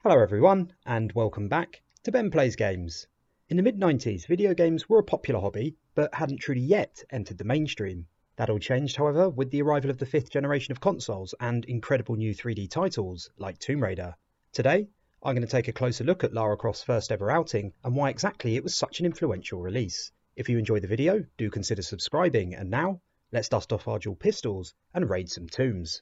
Hello everyone, and welcome back to Ben Plays Games. In the mid-90s, video games were a popular hobby, but hadn't truly yet entered the mainstream. That all changed, however, with the arrival of the fifth generation of consoles and incredible new 3D titles like Tomb Raider. Today, I'm going to take a closer look at Lara Croft's first ever outing and why exactly it was such an influential release. If you enjoyed the video, do consider subscribing, and now, let's dust off our dual pistols and raid some tombs.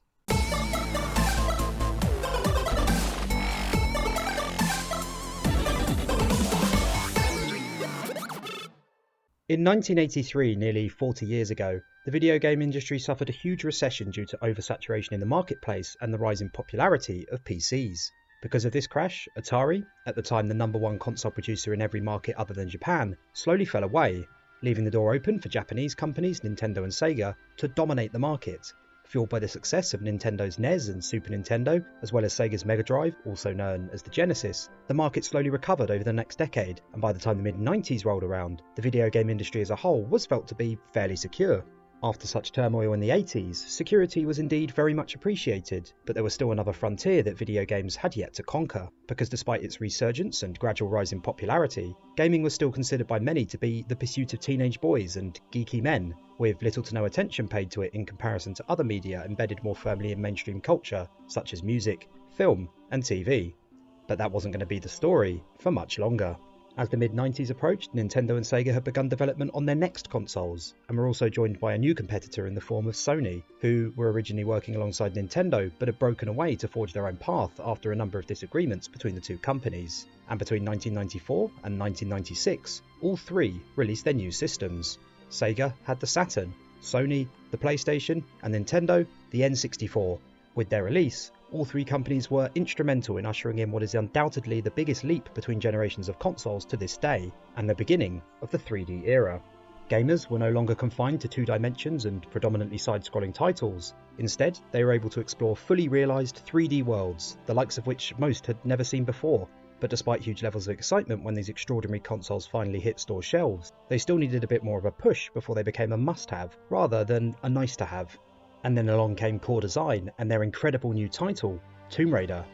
In 1983, nearly 40 years ago, the video game industry suffered a huge recession due to oversaturation in the marketplace and the rise in popularity of PCs. Because of this crash, Atari, at the time the #1 console producer in every market other than Japan, slowly fell away, leaving the door open for Japanese companies Nintendo and Sega to dominate the market. Fueled by the success of Nintendo's NES and Super Nintendo, as well as Sega's Mega Drive, also known as the Genesis, the market slowly recovered over the next decade, and by the time the mid-90s rolled around, the video game industry as a whole was felt to be fairly secure. After such turmoil in the 80s, security was indeed very much appreciated, but there was still another frontier that video games had yet to conquer, because despite its resurgence and gradual rise in popularity, gaming was still considered by many to be the pursuit of teenage boys and geeky men, with little to no attention paid to it in comparison to other media embedded more firmly in mainstream culture, such as music, film, and TV. But that wasn't going to be the story for much longer. As the mid-90s approached, Nintendo and Sega had begun development on their next consoles, and were also joined by a new competitor in the form of Sony, who were originally working alongside Nintendo but had broken away to forge their own path after a number of disagreements between the two companies. And between 1994 and 1996, all three released their new systems. Sega had the Saturn, Sony the PlayStation, and Nintendo the N64. With their release, all three companies were instrumental in ushering in what is undoubtedly the biggest leap between generations of consoles to this day, and the beginning of the 3D era. Gamers were no longer confined to 2 dimensions and predominantly side-scrolling titles. Instead, they were able to explore fully realised 3D worlds, the likes of which most had never seen before. But despite huge levels of excitement when these extraordinary consoles finally hit store shelves, they still needed a bit more of a push before they became a must-have, rather than a nice-to-have. And then along came Core Design and their incredible new title, Tomb Raider.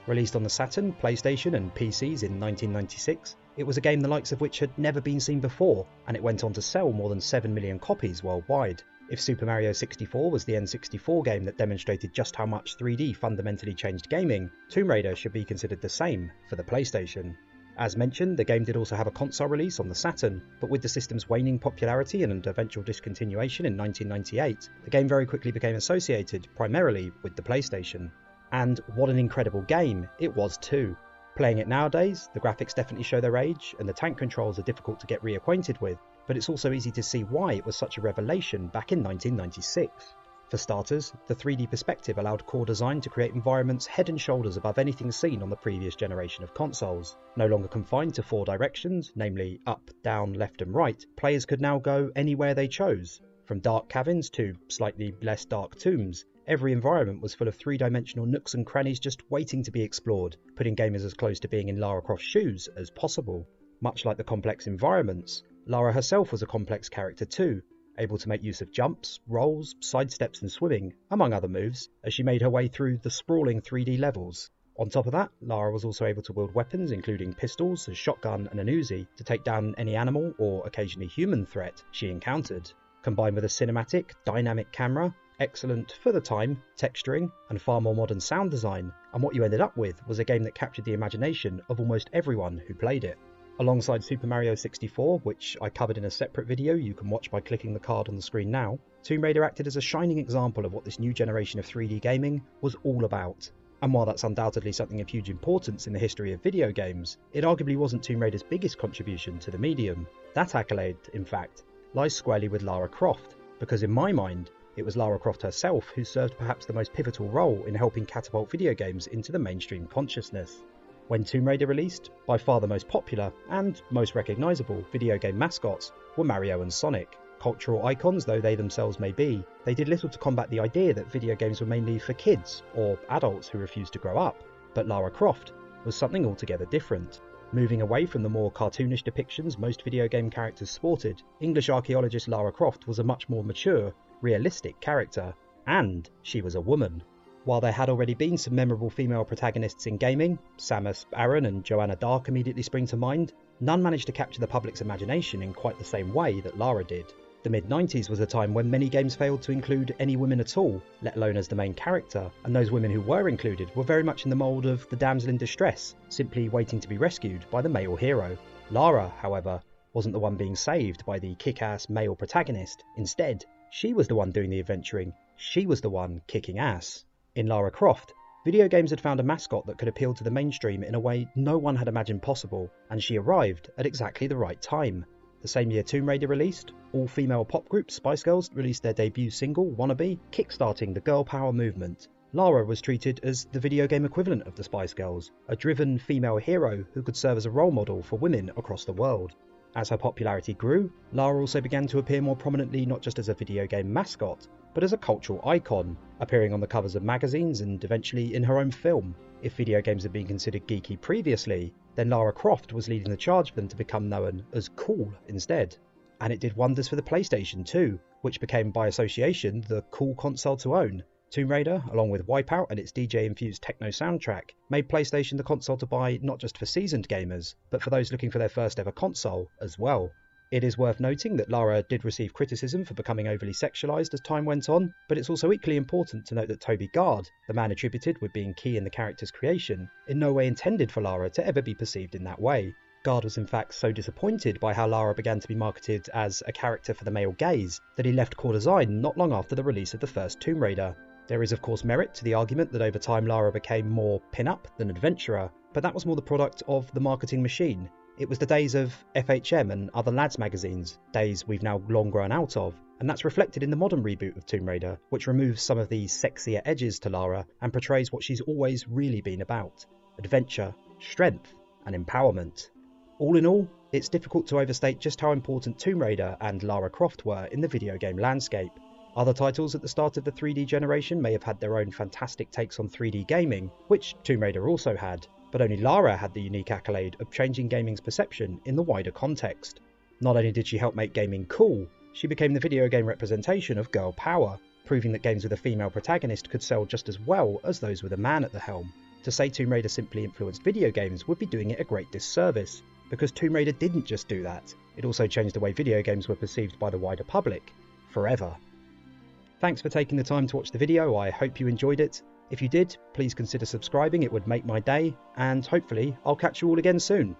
Released on the Saturn, PlayStation and PCs in 1996, it was a game the likes of which had never been seen before, and it went on to sell more than 7 million copies worldwide. If Super Mario 64 was the N64 game that demonstrated just how much 3D fundamentally changed gaming, Tomb Raider should be considered the same for the PlayStation. As mentioned, the game did also have a console release on the Saturn, but with the system's waning popularity and eventual discontinuation in 1998, the game very quickly became associated primarily with the PlayStation. And what an incredible game it was too. Playing it nowadays, the graphics definitely show their age, and the tank controls are difficult to get reacquainted with, but it's also easy to see why it was such a revelation back in 1996. For starters, the 3D perspective allowed Core Design to create environments head and shoulders above anything seen on the previous generation of consoles. No longer confined to 4 directions, namely up, down, left and right, players could now go anywhere they chose. From dark caverns to slightly less dark tombs, every environment was full of 3-dimensional nooks and crannies just waiting to be explored, putting gamers as close to being in Lara Croft's shoes as possible. Much like the complex environments, Lara herself was a complex character too, able to make use of jumps, rolls, sidesteps and swimming, among other moves, as she made her way through the sprawling 3D levels. On top of that, Lara was also able to wield weapons including pistols, a shotgun and an Uzi to take down any animal or occasionally human threat she encountered. Combined with a cinematic, dynamic camera, excellent, for the time, texturing and far more modern sound design, and what you ended up with was a game that captured the imagination of almost everyone who played it. Alongside Super Mario 64, which I covered in a separate video you can watch by clicking the card on the screen now, Tomb Raider acted as a shining example of what this new generation of 3D gaming was all about. And while that's undoubtedly something of huge importance in the history of video games, it arguably wasn't Tomb Raider's biggest contribution to the medium. That accolade, in fact, lies squarely with Lara Croft, because in my mind, it was Lara Croft herself who served perhaps the most pivotal role in helping catapult video games into the mainstream consciousness. When Tomb Raider released, by far the most popular and most recognisable video game mascots were Mario and Sonic. Cultural icons though they themselves may be, they did little to combat the idea that video games were mainly for kids or adults who refused to grow up. But Lara Croft was something altogether different. Moving away from the more cartoonish depictions most video game characters sported, English archaeologist Lara Croft was a much more mature, realistic character. And she was a woman. While there had already been some memorable female protagonists in gaming, Samus Aran and Joanna Dark immediately spring to mind, none managed to capture the public's imagination in quite the same way that Lara did. The mid-90s was a time when many games failed to include any women at all, let alone as the main character, and those women who were included were very much in the mould of the damsel in distress, simply waiting to be rescued by the male hero. Lara, however, wasn't the one being saved by the kick-ass male protagonist. Instead, she was the one doing the adventuring. She was the one kicking ass. In Lara Croft, video games had found a mascot that could appeal to the mainstream in a way no one had imagined possible, and she arrived at exactly the right time. The same year Tomb Raider released, all-female pop group Spice Girls released their debut single, Wannabe, kickstarting the girl power movement. Lara was treated as the video game equivalent of the Spice Girls, a driven female hero who could serve as a role model for women across the world. As her popularity grew, Lara also began to appear more prominently not just as a video game mascot, but as a cultural icon, appearing on the covers of magazines and eventually in her own film. If video games had been considered geeky previously, then Lara Croft was leading the charge for them to become known as cool instead. And it did wonders for the PlayStation too, which became by association the cool console to own. Tomb Raider, along with Wipeout and its DJ-infused techno soundtrack, made PlayStation the console to buy not just for seasoned gamers, but for those looking for their first ever console as well. It is worth noting that Lara did receive criticism for becoming overly sexualised as time went on, but it's also equally important to note that Toby Gard, the man attributed with being key in the character's creation, in no way intended for Lara to ever be perceived in that way. Gard was in fact so disappointed by how Lara began to be marketed as a character for the male gaze that he left core design not long after the release of the first Tomb Raider. There is of course merit to the argument that over time Lara became more pin-up than adventurer, but that was more the product of the marketing machine. It was the days of FHM and other lads magazines, days we've now long grown out of, and that's reflected in the modern reboot of Tomb Raider, which removes some of the sexier edges to Lara and portrays what she's always really been about: adventure, strength, and empowerment. All in all, it's difficult to overstate just how important Tomb Raider and Lara Croft were in the video game landscape. Other titles at the start of the 3D generation may have had their own fantastic takes on 3D gaming, which Tomb Raider also had, but only Lara had the unique accolade of changing gaming's perception in the wider context. Not only did she help make gaming cool, she became the video game representation of girl power, proving that games with a female protagonist could sell just as well as those with a man at the helm. To say Tomb Raider simply influenced video games would be doing it a great disservice, because Tomb Raider didn't just do that, it also changed the way video games were perceived by the wider public, forever. Thanks for taking the time to watch the video, I hope you enjoyed it. If you did, please consider subscribing, it would make my day, and hopefully I'll catch you all again soon.